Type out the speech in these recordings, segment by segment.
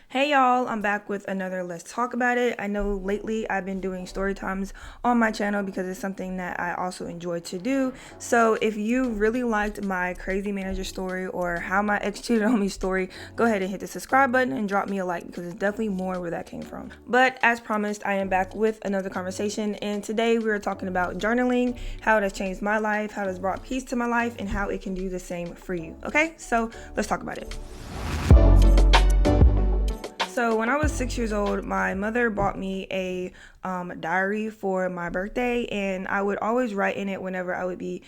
Hey y'all, I'm back with another Let's Talk About It. I know lately I've been doing story times on my channel because it's something that I also enjoy to do. So if you really liked my crazy manager story or how my ex cheated on me story, go ahead and hit the subscribe button and drop me a like because it's definitely more where that came from. But as promised, I am back with another conversation, and today we're talking about journaling, how it has changed my life, how it has brought peace to my life, and how it can do the same for you. Okay, so let's talk about it. So when I was 6 years old, my mother bought me a diary for my birthday, and I would always write in it whenever I would be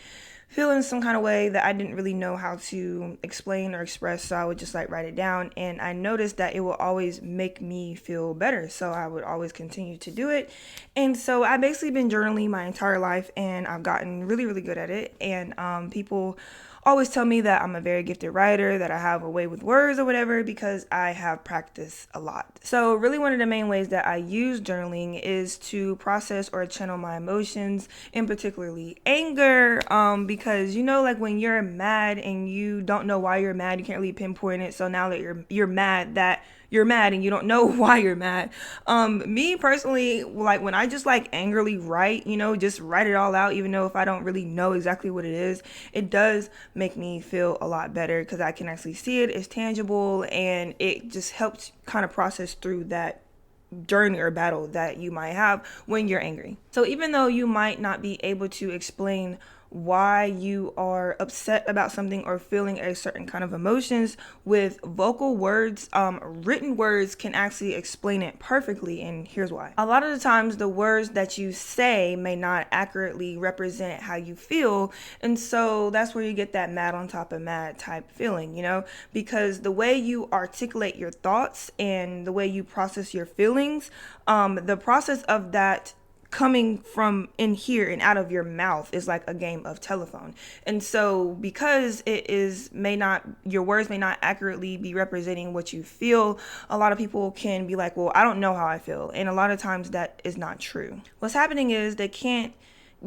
feeling some kind of way that I didn't really know how to explain or express. So I would just like write it down, and I noticed that it will always make me feel better. So I would always continue to do it. And so I basically been journaling my entire life, and I've gotten really, really good at it. And people always tell me that I'm a very gifted writer, that I have a way with words or whatever because I have practiced a lot. So really one of the main ways that I use journaling is to process or channel my emotions, in particularly anger, because like when you're mad and you don't know why you're mad, you can't really pinpoint it. So now that you're mad, that you're mad and you don't know why you're mad. Me personally, like when I just like angrily write, just write it all out, even though if I don't really know exactly what it is, it does make me feel a lot better because I can actually see it, it's tangible, and it just helps kind of process through that journey or battle that you might have when you're angry. So even though you might not be able to explain why you are upset about something or feeling a certain kind of emotions with vocal words, written words can actually explain it perfectly, and here's why. A lot of the times the words that you say may not accurately represent how you feel, and so that's where you get that mad on top of mad type feeling, because the way you articulate your thoughts and the way you process your feelings, the process of that coming from in here and out of your mouth is like a game of telephone. And so because your words may not accurately be representing what you feel, a lot of people can be like, well, I don't know how I feel, and a lot of times that is not true. What's happening is they can't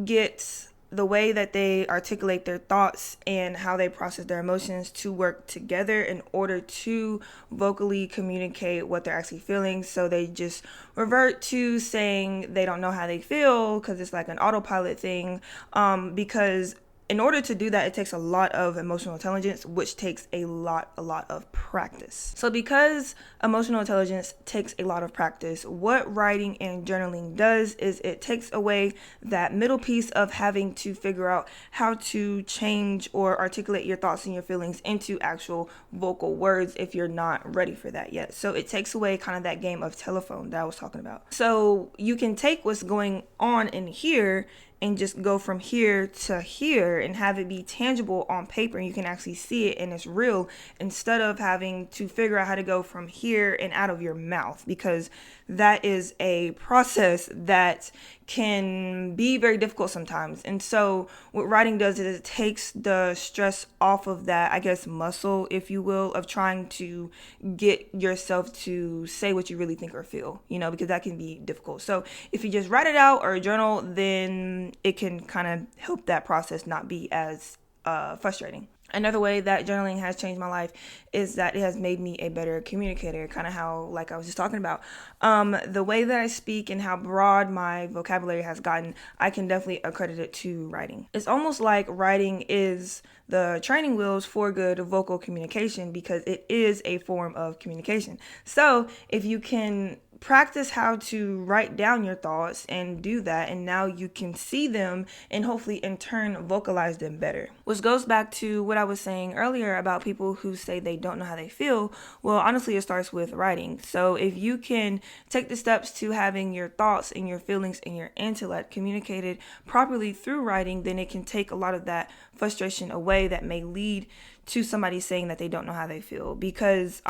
get the way that they articulate their thoughts and how they process their emotions to work together in order to vocally communicate what they're actually feeling. So they just revert to saying they don't know how they feel because it's like an autopilot thing, because in order to do that, it takes a lot of emotional intelligence, which takes a lot of practice. So because emotional intelligence takes a lot of practice, what writing and journaling does is it takes away that middle piece of having to figure out how to change or articulate your thoughts and your feelings into actual vocal words if you're not ready for that yet. So it takes away kind of that game of telephone that I was talking about. So you can take what's going on in here and just go from here to here and have it be tangible on paper, and you can actually see it and it's real, instead of having to figure out how to go from here and out of your mouth, because that is a process that can be very difficult sometimes. And so what writing does is it takes the stress off of that, I guess, muscle, if you will, of trying to get yourself to say what you really think or feel, because that can be difficult. So if you just write it out or journal, then it can kind of help that process not be as frustrating. Another way that journaling has changed my life is that it has made me a better communicator, kind of how, like I was just talking about. The way that I speak and how broad my vocabulary has gotten, I can definitely accredit it to writing. It's almost like writing is the training wheels for good vocal communication because it is a form of communication. So if you can practice how to write down your thoughts and do that, and now you can see them and hopefully in turn vocalize them better, which goes back to what I was saying earlier about people who say they don't know how they feel. Well, honestly, it starts with writing. So if you can take the steps to having your thoughts and your feelings and your intellect communicated properly through writing, then it can take a lot of that frustration away that may lead to somebody saying that they don't know how they feel, because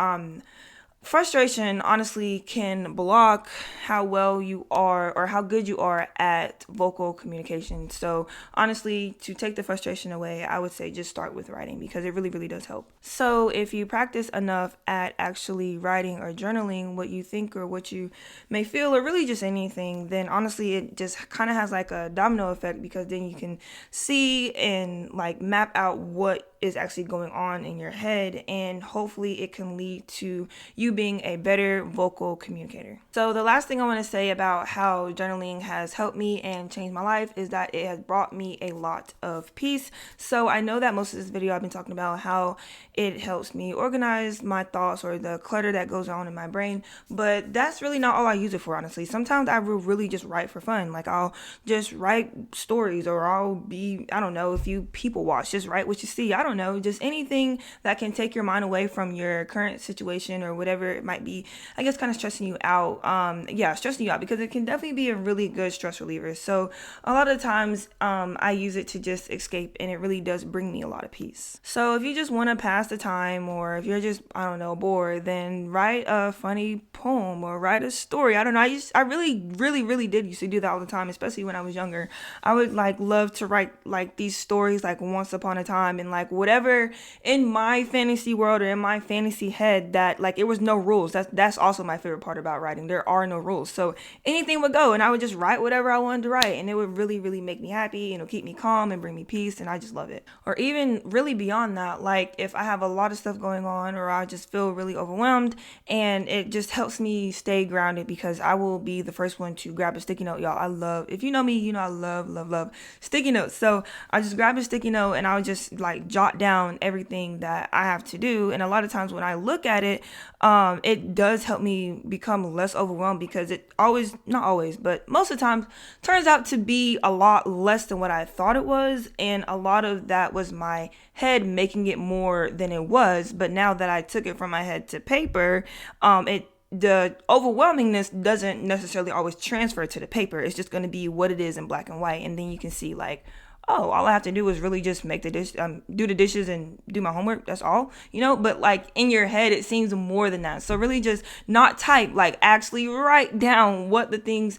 frustration honestly can block how well you are or how good you are at vocal communication. So honestly, to take the frustration away, I would say just start with writing because it really, really does help. So if you practice enough at actually writing or journaling what you think or what you may feel or really just anything, then honestly it just kind of has like a domino effect, because then you can see and like map out what is actually going on in your head, and hopefully it can lead to you being a better vocal communicator. So the last thing I want to say about how journaling has helped me and changed my life is that it has brought me a lot of peace. So I know that most of this video I've been talking about how it helps me organize my thoughts or the clutter that goes on in my brain, but that's really not all I use it for, honestly. Sometimes I will really just write for fun. Like, I'll just write stories, or I'll be, I don't know, if you people watch, just write what you see. I don't know, just anything that can take your mind away from your current situation or whatever it might be, I guess, kind of stressing you out. Stressing you out, because it can definitely be a really good stress reliever. So a lot of times I use it to just escape, and it really does bring me a lot of peace. So if you just want to pass the time, or if you're just, I don't know, bored, then write a funny poem or write a story. I don't know, I really did used to do that all the time, especially when I was younger. I would love to write these stories once upon a time, and whatever in my fantasy world or in my fantasy head, that it was no rules. That's also my favorite part about writing. There are no rules, so anything would go, and I would just write whatever I wanted to write, and it would really make me happy, keep me calm and bring me peace, and I just love it. Or even really beyond that, if I have a lot of stuff going on, or I just feel really overwhelmed, and it just helps me stay grounded, because I will be the first one to grab a sticky note, y'all. If you know me, you know I love sticky notes. So I just grab a sticky note, and I'll just jot down everything that I have to do. And a lot of times when I look at it, it does help me become less overwhelmed, because it not always, but most of the time turns out to be a lot less than what I thought it was. And a lot of that was my head making it more than it was. But now that I took it from my head to paper, the overwhelmingness doesn't necessarily always transfer to the paper. It's just going to be what it is in black and white. And then you can see oh, all I have to do is really just make the dish, do the dishes and do my homework. That's all, but in your head, it seems more than that. So really just not type, actually write down what the things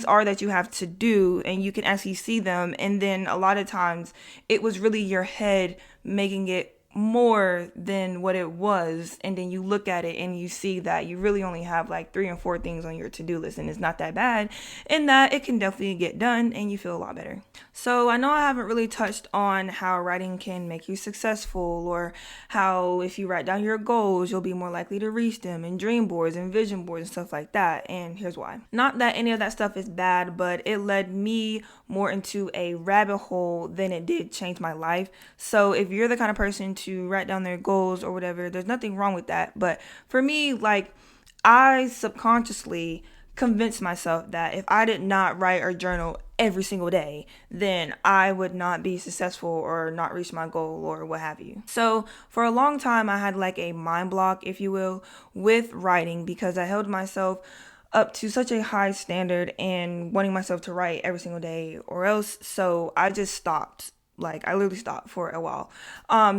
are that you have to do, and you can actually see them. And then a lot of times it was really your head making it more than what it was, and then you look at it and you see that you really only have 3 or 4 things on your to-do list, and it's not that bad, and that it can definitely get done, and you feel a lot better. So I know I haven't really touched on how writing can make you successful, or how if you write down your goals, you'll be more likely to reach them, and dream boards and vision boards and stuff like that. And here's why. Not that any of that stuff is bad, but it led me more into a rabbit hole than it did change my life. So if you're the kind of person to write down their goals or whatever, there's nothing wrong with that. But for me, I subconsciously convinced myself that if I did not write or journal every single day, then I would not be successful or not reach my goal or what have you. So for a long time, I had a mind block, if you will, with writing, because I held myself up to such a high standard and wanting myself to write every single day or else. So I just stopped. I literally stopped for a while,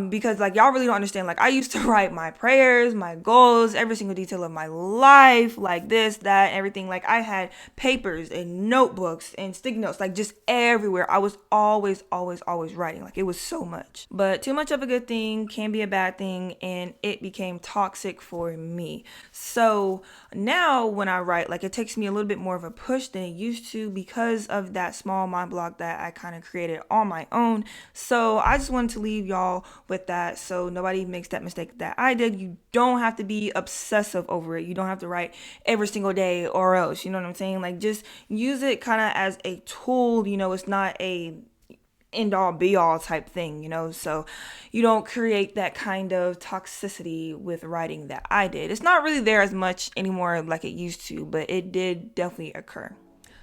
because y'all really don't understand. I used to write my prayers, my goals, every single detail of my life, this, that, everything. I had papers and notebooks and sticky notes, just everywhere. I was always writing. It was so much, but too much of a good thing can be a bad thing, and it became toxic for me. So now when I write, it takes me a little bit more of a push than it used to, because of that small mind block that I kind of created on my own. So I just wanted to leave y'all with that, so nobody makes that mistake that I did. You don't have to be obsessive over it. You don't have to write every single day or else, you know what I'm saying? Just use it kind of as a tool. It's not a end all be all type thing, so you don't create that kind of toxicity with writing that I did. It's not really there as much anymore like it used to, but it did definitely occur.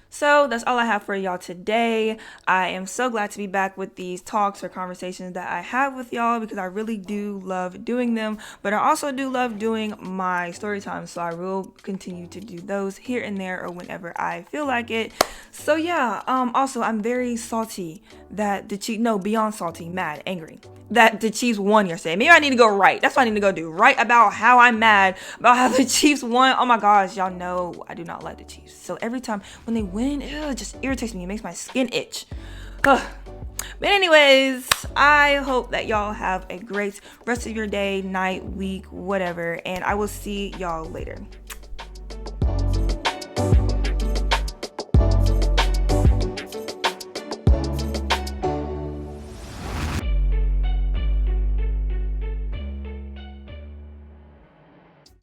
So that's all I have for y'all today. I am so glad to be back with these talks or conversations that I have with y'all, because I really do love doing them, but I also do love doing my story time. So I will continue to do those here and there or whenever I feel like it. So yeah, also I'm very salty that the Chiefs, no, beyond salty, mad, angry that the Chiefs won yesterday. Maybe I need to go write. That's what I need to go do. Write about how I'm mad about how the Chiefs won. Oh my gosh, y'all know I do not like the Chiefs. So every time when they win, it just irritates me. It makes my skin itch. Ugh. But anyways, I hope that y'all have a great rest of your day, night, week, whatever. And I will see y'all later.